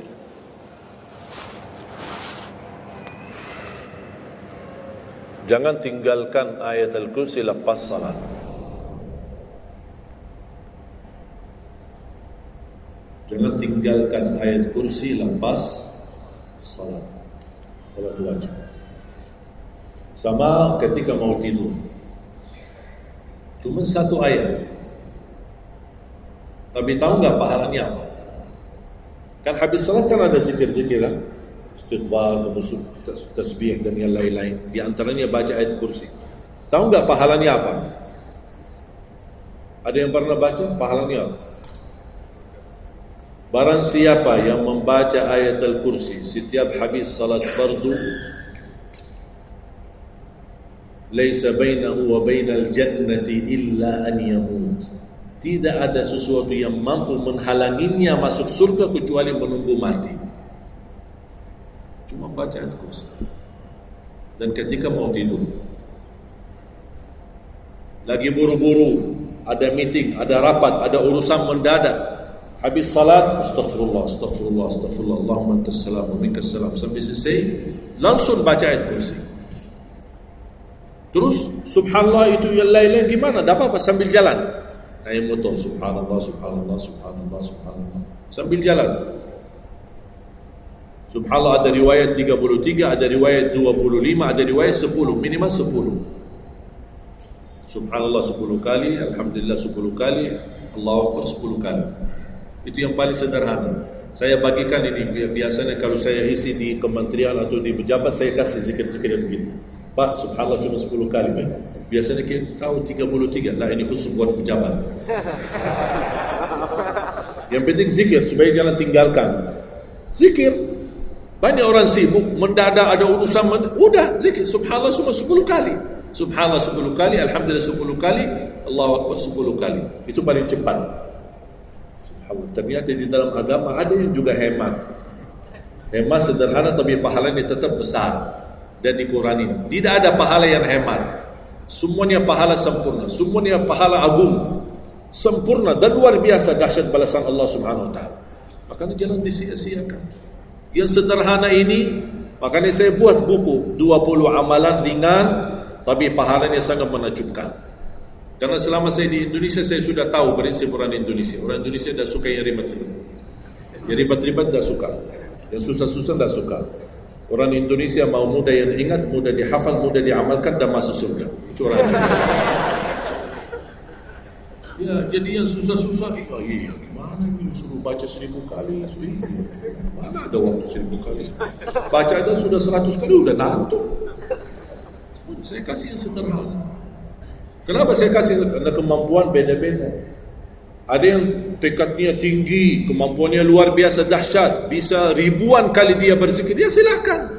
Jangan tinggalkan ayat Al-Kursi lepas salat. Jangan tinggalkan ayat kursi lepas salat wajib. Sama ketika mau tidur. Cuma satu ayat. Tapi tahu nggak pahalanya apa? Kan habis salat kan ada zikir-zikir kan? Istighfar, tasbih dan yang lain-lain. Di antaranya baca ayat kursi. Tahu nggak pahalanya apa? Ada yang pernah baca pahalanya apa? Barang siapa yang membaca ayat al-kursi setiap habis salat fardu, laisa bainahu wa bainal jannati illa an yamut. Tidak ada sesuatu yang mampu menghalanginya masuk surga kecuali menunggu mati. Cuma baca ayat kursi. Dan ketika mau tidur, lagi buru-buru, ada meeting, ada rapat, ada urusan mendadak, habis salat, astaghfirullah, astaghfirullah, astaghfirullah, Allahumma antas salam wa minkas salam, sampai selesai, langsung baca ayat kursi. Terus subhanallah itu yang lain-lain gimana? Dapat apa? Sambil jalan. Naik motor, subhanallah, subhanallah, subhanallah, subhanallah, sambil jalan. Subhanallah ada riwayat 33, ada riwayat 25, ada riwayat 10, minimal 10. Subhanallah 10 kali, alhamdulillah 10 kali, Allahu Akbar 10 kali. Itu yang paling sederhana. Saya bagikan ini biasanya kalau saya isi di kementerian atau di pejabat, saya kasih zikir-zikir begitu. Pak, subhanallah cuma 10 kali. Biasanya kita tahu 33. Lah ini khusus buat pejabat. Yang penting zikir supaya jangan tinggalkan. Zikir. Banyak orang sibuk, mendadak ada urusan, udah zikir subhanallah cuma 10 kali. Subhanallah 10 kali, alhamdulillah 10 kali, Allahu Akbar 10 kali. Itu paling cepat. Subhanallah. Ternyata di dalam agama ada yang juga hemat. Hemat sederhana tapi pahalanya tetap besar dan dikurangi. Tidak ada pahala yang hemat. Semuanya pahala sempurna, semuanya pahala agung, sempurna dan luar biasa dahsyat balasan Allah Subhanahu wa taala. Makanya jangan disia-siakan. Yang sederhana ini, makanya saya buat buku 20 amalan ringan tapi pahalanya sangat menakjubkan. Karena selama saya di Indonesia, saya sudah tahu prinsip orang Indonesia. Orang Indonesia tidak suka yang ribet-ribet. Yang ribet-ribet tidak suka. Yang susah-susah tidak suka. Orang Indonesia mau mudah yang ingat, mudah dihafal, mudah diamalkan dan masuk surga. Itu orang Indonesia. Ya, jadi yang susah-susah, iya gimana ini suruh baca 1000 kali? Mana ada waktu 1000 kali? Baca aja sudah 100 kali, udah ngantuk. Saya kasih yang sederhana. Kenapa saya kasih? Karena kemampuan beda-beda. Ada yang tekadnya tinggi, kemampuannya luar biasa dahsyat, bisa ribuan kali dia berzikir, dia silakan.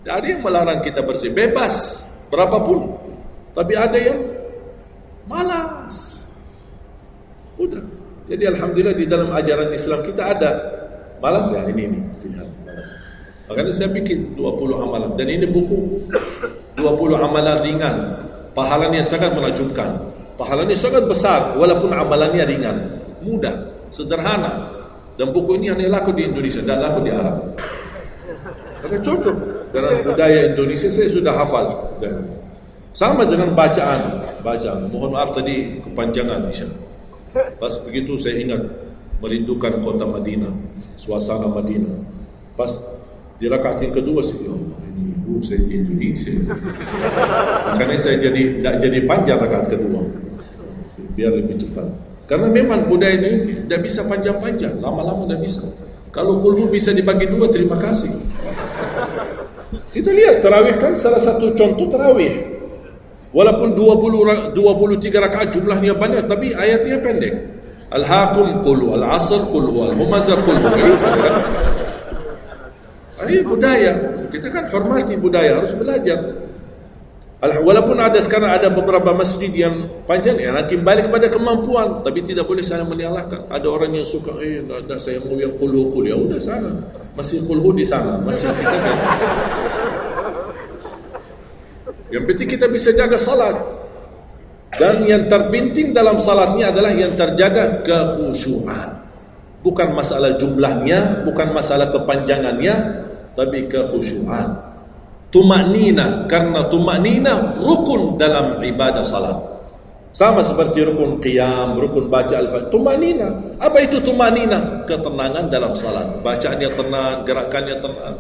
Tidak ada yang melarang kita berzikir, bebas berapapun. Tapi ada yang malas. Udah. Jadi alhamdulillah di dalam ajaran Islam kita ada malas ya ini malas. Makanya saya bikin 20 amalan dan ini buku 20 amalan ringan, pahalanya sangat menakjubkan, pahalanya sangat besar walaupun amalannya ringan, mudah, sederhana. Dan buku ini hanya laku di Indonesia, tidak laku di Arab. Karena cocok dengan budaya Indonesia, saya sudah hafal. Sama dengan bacaan. Mohon maaf tadi kepanjangan Isya. Pas begitu saya ingat merindukan kota Madinah, suasana Madinah. Pas di rakaat yang kedua saya, saya di Indonesia. Makanya saya tidak jadi panjang rakaat kedua, biar lebih cepat. Karena memang budaya ini tidak bisa panjang-panjang, lama-lama tidak bisa. Kalau kulhu bisa dibagi 2, terima kasih. Kita lihat tarawih kan salah satu contoh tarawih. Walaupun 23 rakaat jumlahnya banyak, tapi ayatnya pendek. Al-Hakum qul al-Asr qul al-Humazah qul. Ini budaya. Kita kan hormati budaya, harus belajar. Walaupun sekarang ada beberapa masjid yang panjang, ya nanti balik kepada kemampuan, tapi tidak boleh saling menyalahkan. Ada orang yang suka, saya mau yang qul ya udah sana. Masih qul di sana, masih kita kan. Yang penting kita bisa jaga salat. Dan yang terpenting dalam salatnya adalah yang terjaga kekhusyuan. Bukan masalah jumlahnya, bukan masalah kepanjangannya, tapi kekhusyuan. Tumaknina, karena tumaknina rukun dalam ibadah salat. Sama seperti rukun qiyam, rukun baca al-fatihah. Tumanina. Apa itu tumanina? Ketenangan dalam salat. Bacaannya tenang, gerakannya tenang.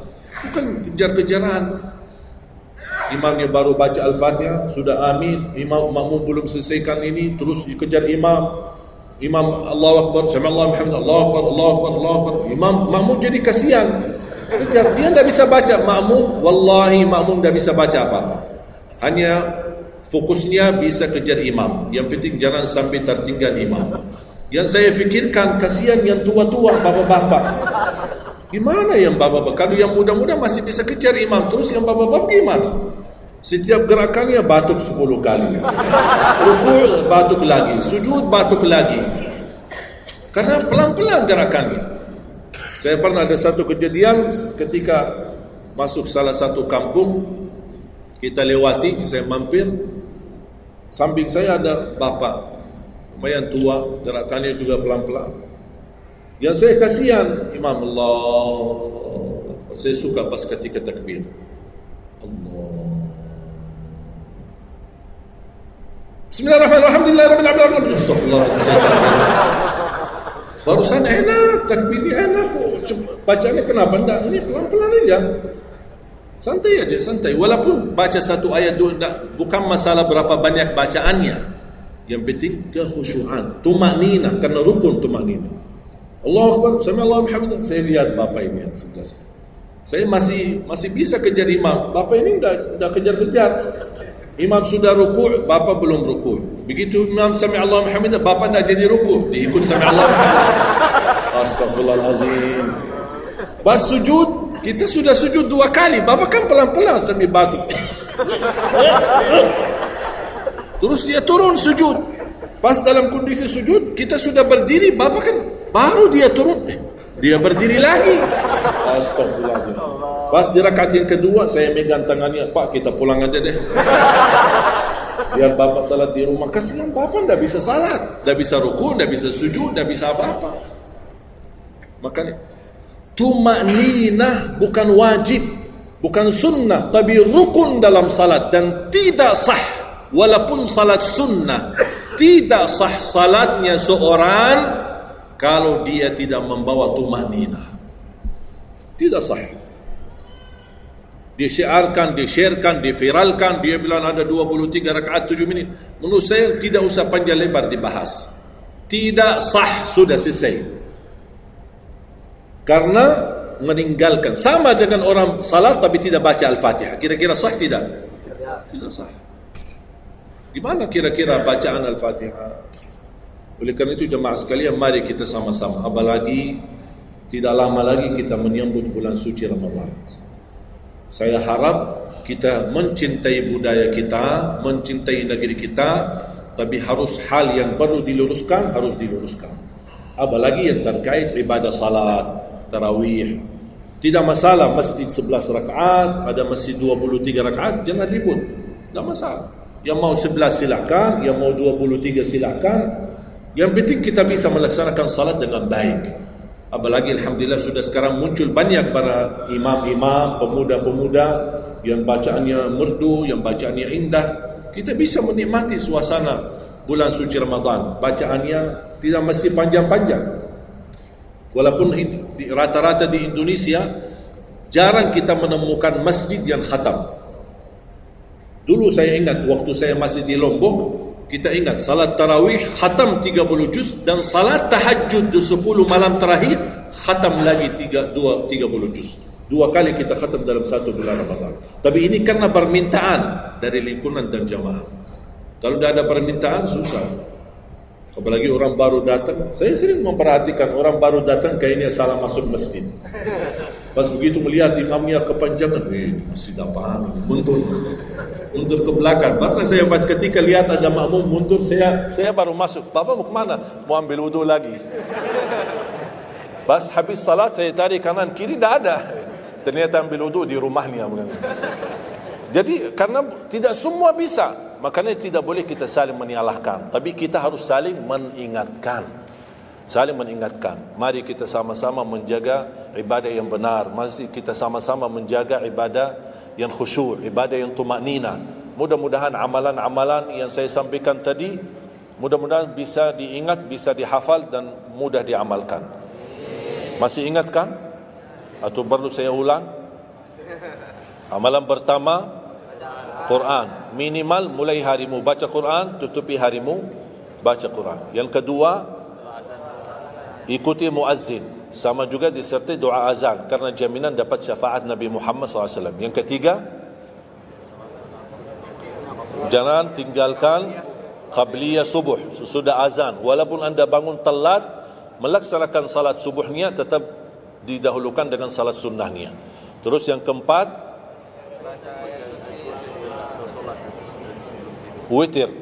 Bukan kejar-kejaran. Imamnya baru baca al-fatihah, sudah amin. Imam makmum belum selesaikan ini, terus dikejar imam. Imam Allahu Akbar, sami'allahu hamdah, Allahu Akbar, Allahu Akbar, Allahu Akbar. Imam makmum jadi kasihan. Kejar, dia tidak bisa baca. Makmum, wallahi makmum tidak bisa baca apa-apa. Hanya fokusnya bisa kejar imam. Yang penting jangan sampai tertinggal imam. Yang saya fikirkan, kasihan yang tua-tua, bapak-bapak. Gimana yang bapak-bapak? Kalau yang muda-muda masih bisa kejar imam, terus yang bapak-bapak gimana? Setiap gerakannya batuk 10 kali. Rukuk batuk lagi, sujud batuk lagi. Karena pelan-pelan gerakannya. Saya pernah ada satu kejadian ketika masuk salah satu kampung, kita lewati, saya mampir. Samping saya ada bapak lumayan tua, gerakannya juga pelan-pelan. Yang saya kasihan, Imam Allah. Saya suka pas ketika takbir. Allah. Bismillahirrahmanirrahim. Alhamdulillahirrahmanirrahim. Astagfirullahaladzim. Barusan enak, takbirnya enak. Bacanya kenapa enggak? Ini pelan-pelan aja. Santai aja, santai. Walaupun baca satu ayat bukan masalah berapa banyak bacaannya. Yang penting kekhusyuan, tumanina, karena rukun tumanina. Allahu Akbar, sami'allahu hamdah. Saya lihat bapak ini yang sebelah saya. Saya masih bisa kejar imam. Bapak ini enggak kejar-kejar. Imam sudah rukuk, bapak belum rukuk. Begitu imam sami'allahu hamdah, bapak enggak jadi rukuk, diikut sami'allahu hamdah. Astagfirullahalazim. Pas sujud, kita sudah sujud 2 kali. Bapak kan pelan-pelan sambil batuk. Terus dia turun sujud. Pas dalam kondisi sujud, kita sudah berdiri. Bapak kan baru dia turun, dia berdiri lagi. Astagfirullahaladzim. Pas di rakaat yang kedua, saya megang tangannya. Pak, kita pulang aja deh. Biar bapak salat di rumah. Kasihan bapak tidak bisa salat, tidak bisa ruku, tidak bisa sujud, tidak bisa apa-apa. Makanya tumanina bukan wajib, bukan sunnah, tapi rukun dalam salat. Dan tidak sah, walaupun salat sunnah, tidak sah salatnya seorang kalau dia tidak membawa tumanina. Tidak sah. Disiarkan, di-sharekan, diviralkan, dia bilang ada 23 rakaat 7 menit. Menurut saya tidak usah panjang lebar dibahas. Tidak sah, sudah selesai. Karena meninggalkan, sama dengan orang salat tapi tidak baca Al-Fatihah. Kira-kira sah tidak? Tidak sah. Gimana kira-kira bacaan Al-Fatihah? Oleh karena itu jemaah sekalian, mari kita sama-sama. Apalagi tidak lama lagi kita menyambut bulan suci Ramadan. Saya harap kita mencintai budaya kita, mencintai negeri kita, tapi harus hal yang perlu diluruskan, harus diluruskan. Apalagi yang terkait ibadah salat, tarawih. Tidak masalah masjid 11 rakaat, ada masjid 23 rakaat, jangan ribut. Tidak masalah. Yang mau 11 silakan, yang mau 23 silakan. Yang penting kita bisa melaksanakan salat dengan baik. Apalagi alhamdulillah sudah sekarang muncul banyak para imam-imam, pemuda-pemuda yang bacaannya merdu, yang bacaannya indah. Kita bisa menikmati suasana bulan suci Ramadan. Bacaannya tidak mesti panjang-panjang. Walaupun rata-rata di Indonesia jarang kita menemukan masjid yang khatam. Dulu saya ingat waktu saya masih di Lombok, kita ingat salat tarawih khatam 30 juz dan salat tahajud di 10 malam terakhir khatam lagi 30 juz. 2 kali kita khatam dalam 1 bulan Ramadan. Tapi ini karena permintaan dari lingkungan dan jamaah. Kalau tidak ada permintaan susah. Apalagi orang baru datang. Saya sering memperhatikan orang baru datang kayaknya salah masuk masjid. Pas begitu melihat imamnya kepanjangan, masjid apaan ini? Mundur ke belakang. Bahkan saya pas ketika lihat ada makmum mundur, saya baru masuk. Bapak mau kemana? Mau ambil wudu lagi. Pas habis salat saya tarik kanan kiri, tidak ada. Ternyata ambil wudu di rumahnya. Jadi karena tidak semua bisa, makanya tidak boleh kita saling menyalahkan, tapi kita harus saling mengingatkan. Saling mengingatkan. Mari kita sama-sama menjaga ibadah yang benar. Mari kita sama-sama menjaga ibadah yang khusyuk, ibadah yang tumanina. mudah-mudahan amalan-amalan yang saya sampaikan tadi mudah-mudahan bisa diingat, bisa dihafal dan mudah diamalkan. Masih ingat kan? Atau perlu saya ulang? Amalan pertama, Quran. Minimal mulai harimu baca Quran, tutupi harimu baca Quran. Yang kedua, ikuti muazzin. Sama juga disertai doa azan karena jaminan dapat syafaat Nabi Muhammad SAW. Yang ketiga, jangan tinggalkan qabliyah subuh sesudah azan. Walaupun anda bangun telat, melaksanakan salat subuhnya tetap didahulukan dengan salat sunnahnya. Terus yang keempat, witir.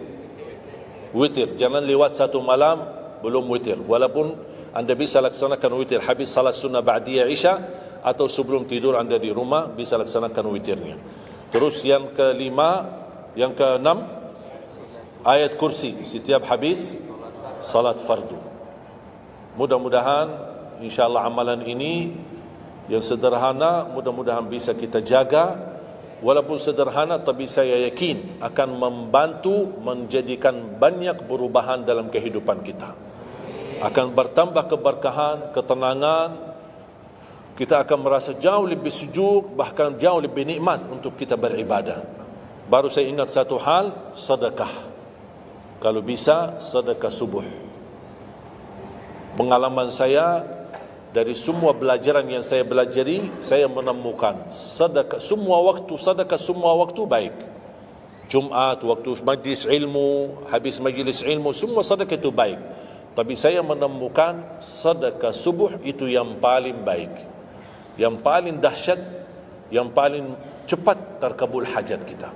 Witir, jangan lewat satu malam belum witir. Walaupun anda bisa laksanakan witir habis salat sunnah ba'diyah isya atau sebelum tidur anda di rumah bisa laksanakan witirnya. Terus yang kelima, yang keenam, ayat kursi setiap habis salat fardu. Mudah-mudahan insyaAllah amalan ini yang sederhana mudah-mudahan bisa kita jaga. Walaupun sederhana tapi saya yakin akan membantu menjadikan banyak perubahan dalam kehidupan kita. Akan bertambah keberkahan, ketenangan. Kita akan merasa jauh lebih sejuk, bahkan jauh lebih nikmat untuk kita beribadah. Baru saya ingat satu hal, sedekah. Kalau bisa, sedekah subuh. Pengalaman saya, dari semua belajaran yang saya belajari, saya menemukan sedekah semua waktu baik. Jumat, waktu majlis ilmu, habis majlis ilmu, semua sedekah itu baik. Tapi saya menemukan sedekah subuh itu yang paling baik, yang paling dahsyat, yang paling cepat terkabul hajat kita.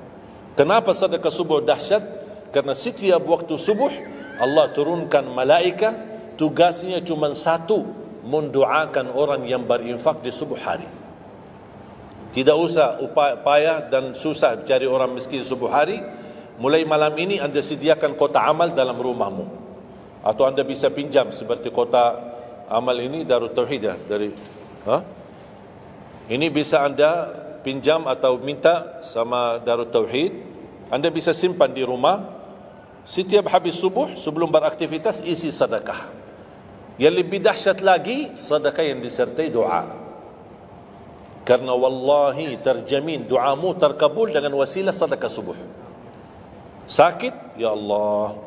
Kenapa sedekah subuh dahsyat? Karena setiap waktu subuh Allah turunkan malaikat, tugasnya cuma satu, mendoakan orang yang berinfak di subuh hari. Tidak usah payah dan susah cari orang miskin subuh hari. Mulai malam ini anda sediakan kota amal dalam rumahmu, atau anda bisa pinjam seperti kota amal ini Darut Tauhid ya, ini bisa anda pinjam atau minta sama Darut Tauhid. Anda bisa simpan di rumah. Setiap habis subuh sebelum beraktivitas isi sedekah. Yang lebih dahsyat lagi, sedekah yang disertai doa. Karena wallahi terjamin doamu terkabul dengan wasilah sedekah subuh. Sakit, ya Allah,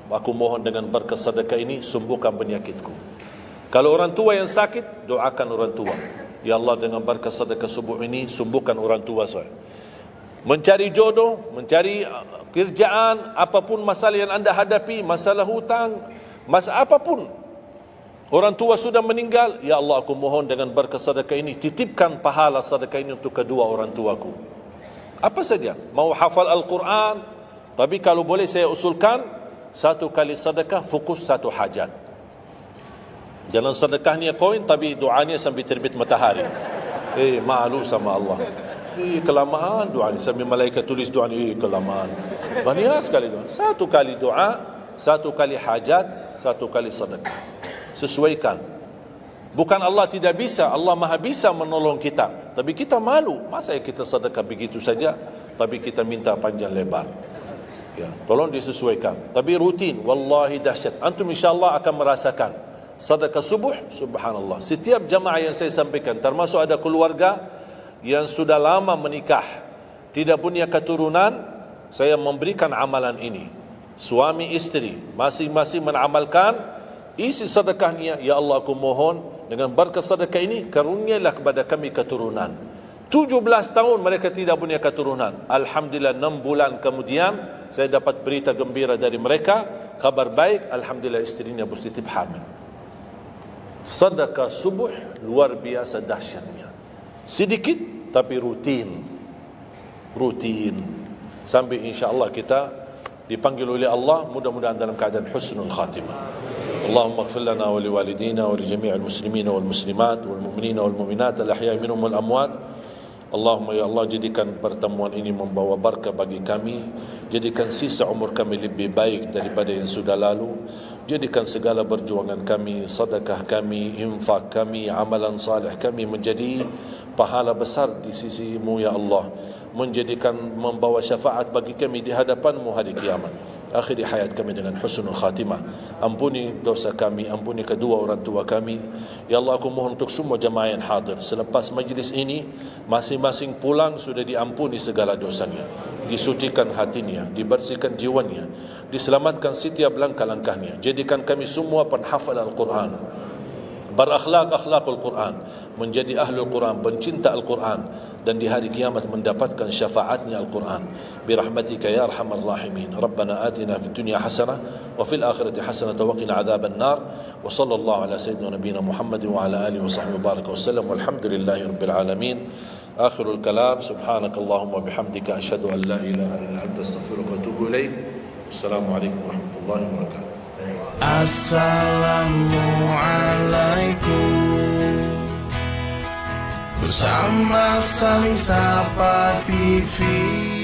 aku mohon dengan berkat sedekah ini sembuhkan penyakitku. Kalau orang tua yang sakit, doakan orang tua. Ya Allah, dengan berkat sedekah subuh ini sembuhkan orang tua saya. Mencari jodoh, mencari kerjaan, apapun masalah yang anda hadapi, masalah hutang, masalah apapun. Orang tua sudah meninggal, ya Allah aku mohon dengan berkat sedekah ini titipkan pahala sedekah ini untuk kedua orang tuaku. Apa saja, mau hafal Al-Quran, tapi kalau boleh saya usulkan, satu kali sedekah fokus satu hajat. Jangan sedekahnya koin tapi doanya sambil terbit matahari. Malu sama Allah. Kelamaan doanya, sambil malaikat tulis doanya, kelamaan. Banyak sekali doa. Satu kali doa, satu kali hajat, satu kali sedekah. Sesuaikan. Bukan Allah tidak bisa, Allah maha bisa menolong kita, tapi kita malu. Masa kita sedekah begitu saja tapi kita minta panjang lebar. Ya, tolong disesuaikan. Tapi rutin, wallahi dahsyat. Antum insyaAllah akan merasakan sedekah subuh, subhanallah. Setiap jamaah yang saya sampaikan, termasuk ada keluarga yang sudah lama menikah, tidak punya keturunan, saya memberikan amalan ini. Suami istri masing-masing mengamalkan. Isi sedekahnya, ya Allah aku mohon dengan berkat sedekah ini karunialah kepada kami keturunan. 17 tahun mereka tidak punya keturunan. Alhamdulillah 6 bulan kemudian saya dapat berita gembira dari mereka, kabar baik, alhamdulillah istrinya positif hamil. Sedekah subuh luar biasa dahsyatnya. Sedikit tapi rutin. Sampai insyaAllah kita dipanggil oleh Allah, mudah-mudahan dalam keadaan husnul khatimah. اللهم اغفر لنا ولوالدينا ولجميع المسلمين والمسلمات والمؤمنين والمؤمنات الأحياء منهم والأموات. Allahumma ya Allah, jadikan pertemuan ini membawa barakah bagi kami. Jadikan sisa umur kami lebih baik daripada yang sudah lalu. Jadikan segala perjuangan kami, sedekah kami, infak kami, amalan salih kami menjadi pahala besar di sisi-Mu ya Allah, membawa syafaat bagi kami di hadapan-Mu hari kiamat. Akhiri hayat kami dengan husnul khatimah. Ampuni dosa kami, ampuni kedua orang tua kami. Ya Allah, aku mohon untuk semua jemaah yang hadir, selepas majlis ini masing-masing pulang sudah diampuni segala dosanya, disucikan hatinya, dibersihkan jiwanya, diselamatkan setiap langkah-langkahnya. Jadikan kami semua penghafal Al-Quran, berakhlak-akhlakul Quran, menjadi ahlul Quran, pencinta Al-Quran, dan di hari kiamat mendapatkan syafaatnya Al-Quran. Birahmatika ya arhamar rahimin. Rabbana atina fid dunya hasanah wa fil akhirati hasanah wa qina adzaban nar. Wa sallallahu ala sayyidina nabiyina Muhammadin wa ala alihi wa sahbihi baraka wa sallam. Walhamdulillahi rabbil alamin. Akhirul kalam, subhanakallahumma bihamdika asyhadu an la ilaha illa anta astaghfiruka wa atubu ilaik. Assalamualaikum warahmatullahi wabarakatuh. Assalamualaikum. Bersama Saling Sapa TV.